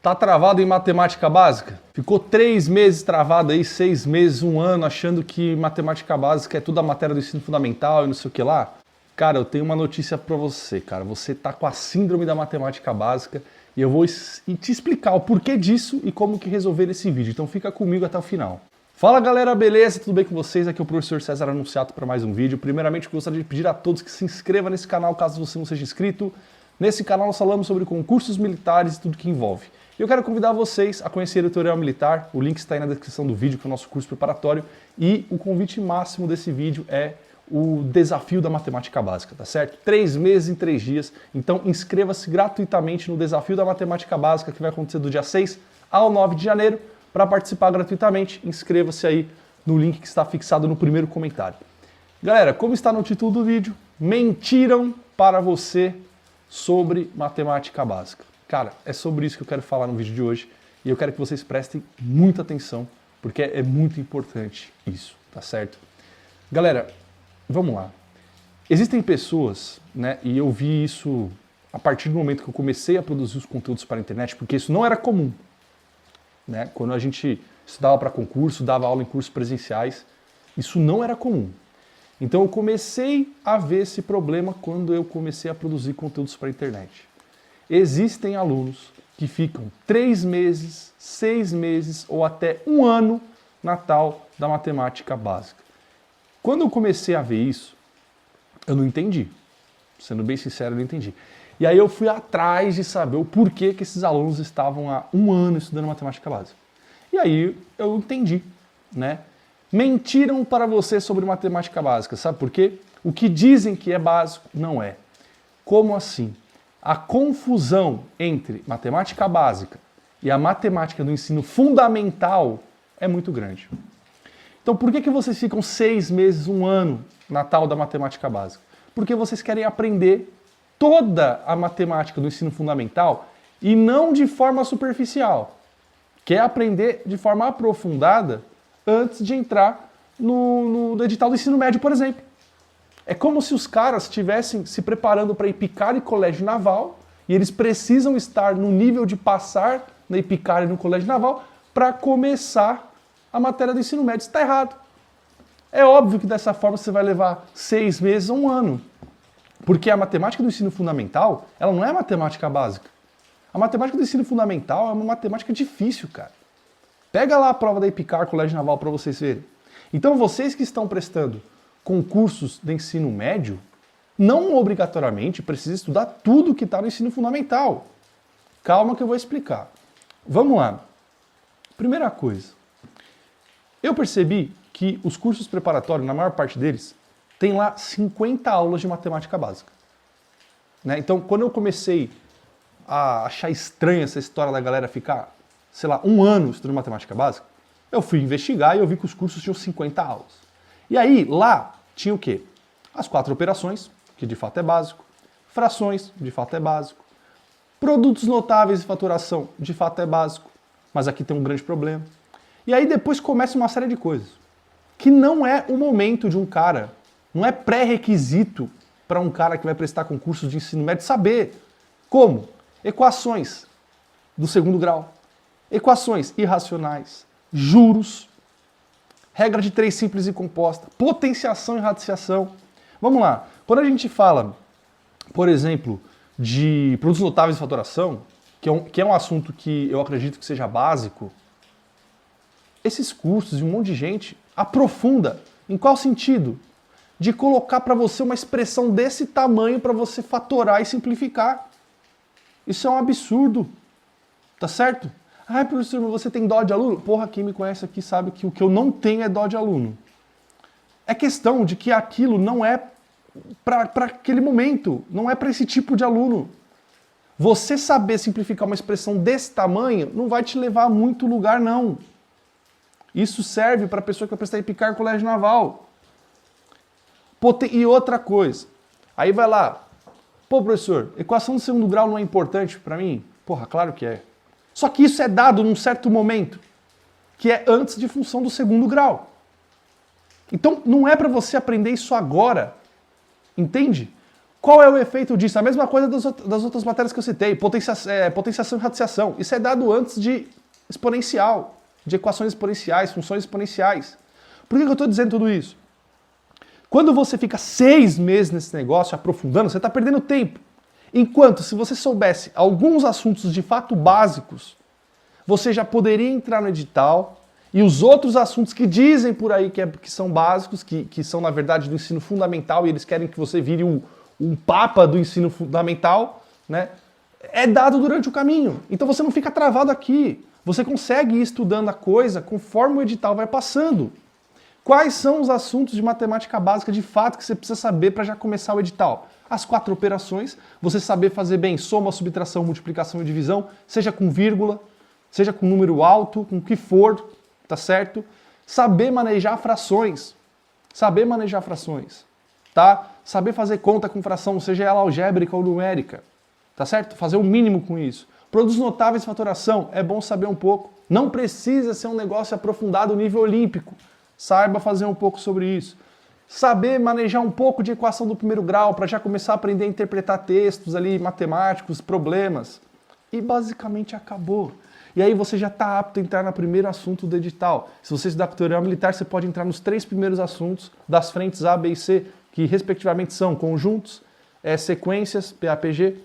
Tá travado em matemática básica? Ficou 3 meses travado aí, 6 meses, 1 ano, achando que matemática básica é tudo a matéria do ensino fundamental e não sei o que lá? Cara, eu tenho uma notícia pra você, cara. Você tá com a síndrome da matemática básica e eu vou te explicar o porquê disso e como que resolver nesse vídeo. Então fica comigo até o final. Fala galera, beleza? Tudo bem com vocês? Aqui é o professor César Anunciato para mais um vídeo. Primeiramente, eu gostaria de pedir a todos que se inscrevam nesse canal, caso você não seja inscrito. Nesse canal nós falamos sobre concursos militares e tudo que envolve. E eu quero convidar vocês a conhecer o tutorial militar, o link está aí na descrição do vídeo, que é o nosso curso preparatório, e o convite máximo desse vídeo é o desafio da matemática básica, tá certo? 3 meses em 3 dias, então inscreva-se gratuitamente no desafio da matemática básica, que vai acontecer do dia 6 ao 9 de janeiro. Para participar gratuitamente, inscreva-se aí no link que está fixado no primeiro comentário. Galera, como está no título do vídeo, mentiram para você sobre matemática básica. Cara, é sobre isso que eu quero falar no vídeo de hoje e eu quero que vocês prestem muita atenção, porque é muito importante isso, tá certo? Galera, vamos lá. Existem pessoas, né, e eu vi isso a partir do momento que eu comecei a produzir os conteúdos para a internet, porque isso não era comum, né? Quando a gente estudava para concurso, dava aula em cursos presenciais, isso não era comum. Então eu comecei a ver esse problema quando eu comecei a produzir conteúdos para a internet. Existem alunos que ficam 3 meses, 6 meses ou até 1 ano na tal da matemática básica. Quando eu comecei a ver isso, eu não entendi. Sendo bem sincero, eu não entendi. E aí eu fui atrás de saber o porquê que esses alunos estavam há 1 ano estudando matemática básica. E aí eu entendi, né? Mentiram para você sobre matemática básica, sabe por quê? O que dizem que é básico não é. Como assim? A confusão entre matemática básica e a matemática do ensino fundamental é muito grande. Então por que vocês ficam 6 meses, 1 ano na tal da matemática básica? Porque vocês querem aprender toda a matemática do ensino fundamental e não de forma superficial. Quer aprender de forma aprofundada antes de entrar no edital do ensino médio, por exemplo. É como se os caras estivessem se preparando para Ipicara e colégio naval e eles precisam estar no nível de passar na Ipicara e no colégio naval para começar a matéria do ensino médio. Isso está errado. É óbvio que dessa forma você vai levar 6 meses a 1 ano. Porque a matemática do ensino fundamental, ela não é matemática básica. A matemática do ensino fundamental é uma matemática difícil, cara. Pega lá a prova da Ipicara, colégio naval, para vocês verem. Então vocês que estão prestando concursos de ensino médio, não obrigatoriamente precisa estudar tudo que está no ensino fundamental. Calma que eu vou explicar. Vamos lá. Primeira coisa. Eu percebi que os cursos preparatórios, na maior parte deles, tem lá 50 aulas de matemática básica. Né? Então, quando eu comecei a achar estranha essa história da galera ficar, sei lá, 1 ano estudando matemática básica, eu fui investigar e eu vi que os cursos tinham 50 aulas. E aí, lá, tinha o quê? As 4 operações, que de fato é básico, frações, de fato é básico, produtos notáveis e faturação, de fato é básico, mas aqui tem um grande problema. E aí depois começa uma série de coisas, que não é o momento de um cara, não é pré-requisito para um cara que vai prestar concursos de ensino médio saber. Como? Equações do 2º grau, equações irracionais, juros, regra de 3 simples e composta, potenciação e radiciação. Vamos lá. Quando a gente fala, por exemplo, de produtos notáveis de faturação, que é um assunto que eu acredito que seja básico, esses cursos e um monte de gente aprofunda. Em qual sentido? De colocar para você uma expressão desse tamanho para você fatorar e simplificar. Isso é um absurdo. Tá certo? Ai, professor, mas você tem dó de aluno? Porra, quem me conhece aqui sabe que o que eu não tenho é dó de aluno. É questão de que aquilo não é para aquele momento, não é para esse tipo de aluno. Você saber simplificar uma expressão desse tamanho não vai te levar a muito lugar, não. Isso serve para a pessoa que vai prestar Ipicara colégio naval. E outra coisa, aí vai lá, pô, professor, equação do 2º grau não é importante para mim? Porra, claro que é. Só que isso é dado num certo momento, que é antes de função do 2º grau. Então não é para você aprender isso agora, entende? Qual é o efeito disso? A mesma coisa das outras matérias que eu citei, potenciação e radiciação. Isso é dado antes de exponencial, de equações exponenciais, funções exponenciais. Por que eu estou dizendo tudo isso? Quando você fica 6 meses nesse negócio, aprofundando, você está perdendo tempo. Enquanto, se você soubesse alguns assuntos de fato básicos, você já poderia entrar no edital e os outros assuntos que dizem por aí que são básicos, que são na verdade do ensino fundamental e eles querem que você vire um papa do ensino fundamental, né? É dado durante o caminho. Então você não fica travado aqui. Você consegue ir estudando a coisa conforme o edital vai passando. Quais são os assuntos de matemática básica de fato que você precisa saber para já começar o edital? As 4 operações, você saber fazer bem soma, subtração, multiplicação e divisão, seja com vírgula, seja com número alto, com o que for, tá certo? Saber manejar frações, tá? Saber fazer conta com fração, seja ela algébrica ou numérica, tá certo? Fazer o mínimo com isso. Produtos notáveis e fatoração, é bom saber um pouco. Não precisa ser um negócio aprofundado nível olímpico. Saiba fazer um pouco sobre isso. Saber manejar um pouco de equação do primeiro grau para já começar a aprender a interpretar textos ali, matemáticos, problemas. E basicamente acabou. E aí você já está apto a entrar no primeiro assunto do edital. Se você estudar teoria militar, você pode entrar nos 3 primeiros assuntos das frentes A, B e C, que respectivamente são conjuntos, sequências, PAPG,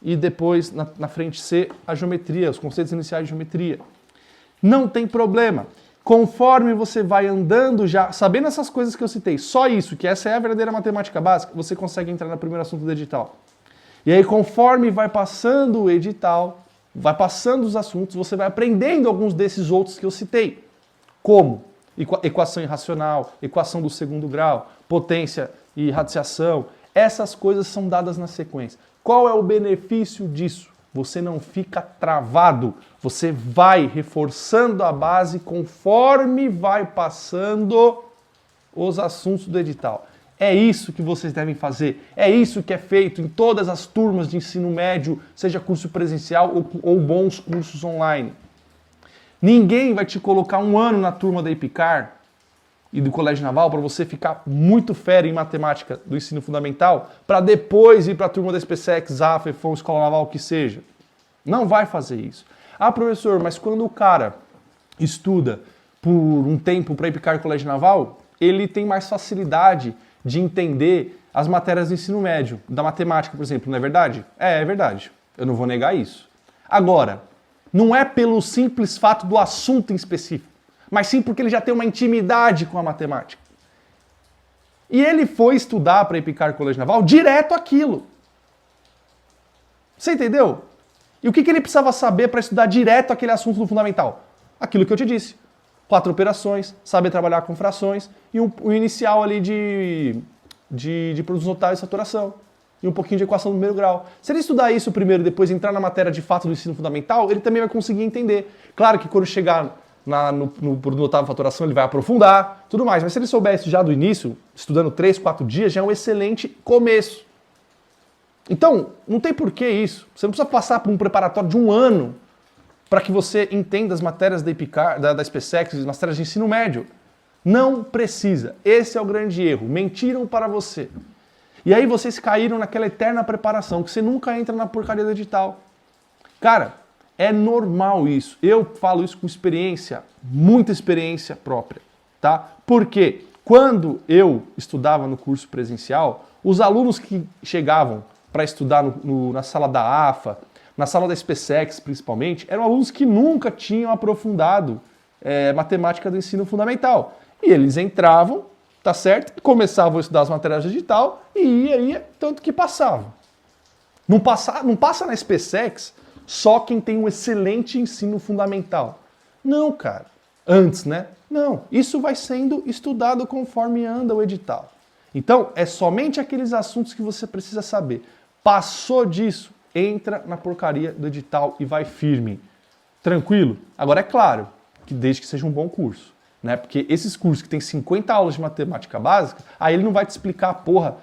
e depois na frente C, a geometria, os conceitos iniciais de geometria. Não tem problema. Conforme você vai andando já, sabendo essas coisas que eu citei, só isso, que essa é a verdadeira matemática básica, você consegue entrar no primeiro assunto do edital. E aí, conforme vai passando o edital, vai passando os assuntos, você vai aprendendo alguns desses outros que eu citei. Como? Equação irracional, equação do segundo grau, potência e radiciação. Essas coisas são dadas na sequência. Qual é o benefício disso? Você não fica travado, você vai reforçando a base conforme vai passando os assuntos do edital. É isso que vocês devem fazer, é isso que é feito em todas as turmas de ensino médio, seja curso presencial ou bons cursos online. Ninguém vai te colocar um ano na turma da EPICAR e do Colégio Naval para você ficar muito fera em matemática do ensino fundamental para depois ir para a turma da SpaceX, ZAF, EFON, Escola Naval, o que seja. Não vai fazer isso. Ah, professor, mas quando o cara estuda por um tempo para EPICAR e Colégio Naval, ele tem mais facilidade de entender as matérias do ensino médio, da matemática, por exemplo, não é verdade? É verdade. Eu não vou negar isso. Agora, não é pelo simples fato do assunto em específico, mas sim porque ele já tem uma intimidade com a matemática. E ele foi estudar para EPICAR e Colégio Naval direto aquilo. Você entendeu? E o que ele precisava saber para estudar direto aquele assunto do fundamental? Aquilo que eu te disse. 4 operações, saber trabalhar com frações e o inicial ali de produtos notáveis e saturação. E um pouquinho de equação do primeiro grau. Se ele estudar isso primeiro e depois entrar na matéria de fato do ensino fundamental, ele também vai conseguir entender. Claro que quando chegar no produto notável e faturação, ele vai aprofundar, tudo mais. Mas se ele soubesse já do início, estudando 3, 4 dias, já é um excelente começo. Então, não tem porquê isso. Você não precisa passar por um preparatório de 1 ano para que você entenda as matérias da EPICAR, da SpaceX, as matérias de ensino médio. Não precisa. Esse é o grande erro. Mentiram para você. E aí vocês caíram naquela eterna preparação, que você nunca entra na porcaria do edital. Cara, é normal isso. Eu falo isso com experiência, muita experiência própria, tá? Porque quando eu estudava no curso presencial, os alunos que chegavam para estudar na sala da AFA, na sala da SpaceX principalmente, eram alunos que nunca tinham aprofundado matemática do ensino fundamental. E eles entravam, tá certo? Começavam a estudar as matérias de edital e ia tanto que passavam. Não passa na SpaceX só quem tem um excelente ensino fundamental. Não, cara. Antes, né? Não. Isso vai sendo estudado conforme anda o edital. Então, é somente aqueles assuntos que você precisa saber. Passou disso, entra na porcaria do edital e vai firme. Tranquilo? Agora, é claro, que desde que seja um bom curso. Né? Porque esses cursos que tem 50 aulas de matemática básica, aí ele não vai te explicar a porra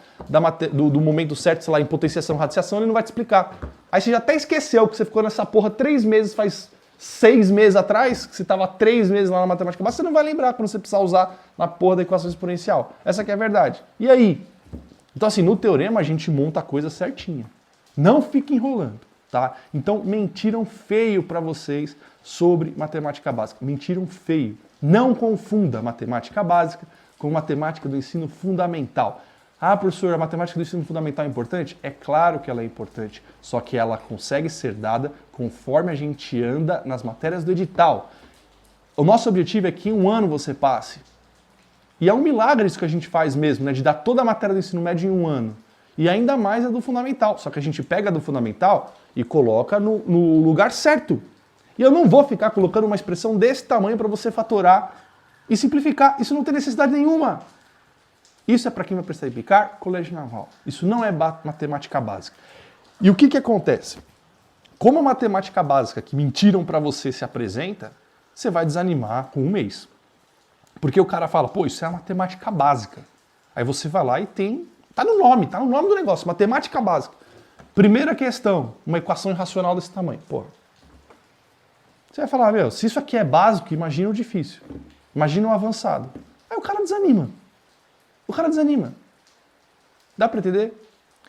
do momento certo, sei lá, em potenciação, radiciação, ele não vai te explicar. Aí você já até esqueceu que você ficou nessa porra 3 meses, faz 6 meses atrás, que você estava 3 meses lá na matemática básica, você não vai lembrar quando você precisar usar na porra da equação exponencial. Essa que é a verdade. E aí? Então assim, no teorema a gente monta a coisa certinha. Não fique enrolando, tá? Então mentiram feio para vocês sobre matemática básica. Mentiram feio. Não confunda matemática básica com matemática do ensino fundamental. Ah, professor, a matemática do ensino fundamental é importante? É claro que ela é importante, só que ela consegue ser dada conforme a gente anda nas matérias do edital. O nosso objetivo é que em um ano você passe. E é um milagre isso que a gente faz mesmo, né? De dar toda a matéria do ensino médio em um ano. E ainda mais a do fundamental. Só que a gente pega a do fundamental e coloca no lugar certo. E eu não vou ficar colocando uma expressão desse tamanho para você fatorar e simplificar. Isso não tem necessidade nenhuma. Isso é para quem vai prestar IPCAR, colégio naval. Isso não é matemática básica. E o que acontece? Como a matemática básica que mentiram para você se apresenta, você vai desanimar com um mês. Porque o cara fala, pô, isso é a matemática básica. Aí você vai lá e tá no nome do negócio, matemática básica. Primeira questão, uma equação irracional desse tamanho. Pô. Você vai falar, meu, se isso aqui é básico, imagina o difícil. Imagina o avançado. Aí o cara desanima. Dá para entender?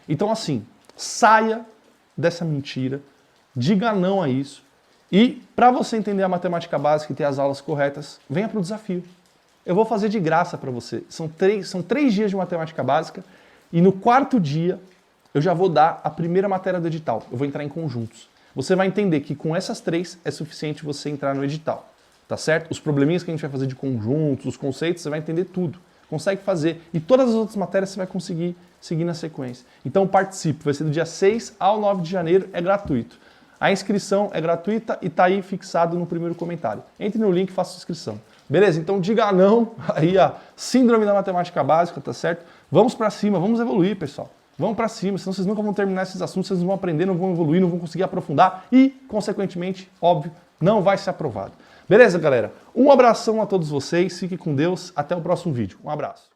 Então assim, saia dessa mentira, diga não a isso. E para você entender a matemática básica e ter as aulas corretas, venha para o desafio. Eu vou fazer de graça para você. São três dias de matemática básica e no quarto dia eu já vou dar a primeira matéria do edital. Eu vou entrar em conjuntos. Você vai entender que com essas três é suficiente você entrar no edital. Tá certo? Os probleminhas que a gente vai fazer de conjuntos, os conceitos, você vai entender tudo. Consegue fazer. E todas as outras matérias você vai conseguir seguir na sequência. Então participe. Vai ser do dia 6 ao 9 de janeiro. É gratuito. A inscrição é gratuita e está aí fixado no primeiro comentário. Entre no link e faça sua inscrição. Beleza? Então diga não aí a síndrome da matemática básica, tá certo? Vamos para cima, vamos evoluir, pessoal. Vamos para cima, senão vocês nunca vão terminar esses assuntos, vocês não vão aprender, não vão evoluir, não vão conseguir aprofundar e, consequentemente, óbvio, não vai ser aprovado. Beleza, galera? Um abração a todos vocês, fique com Deus, até o próximo vídeo. Um abraço.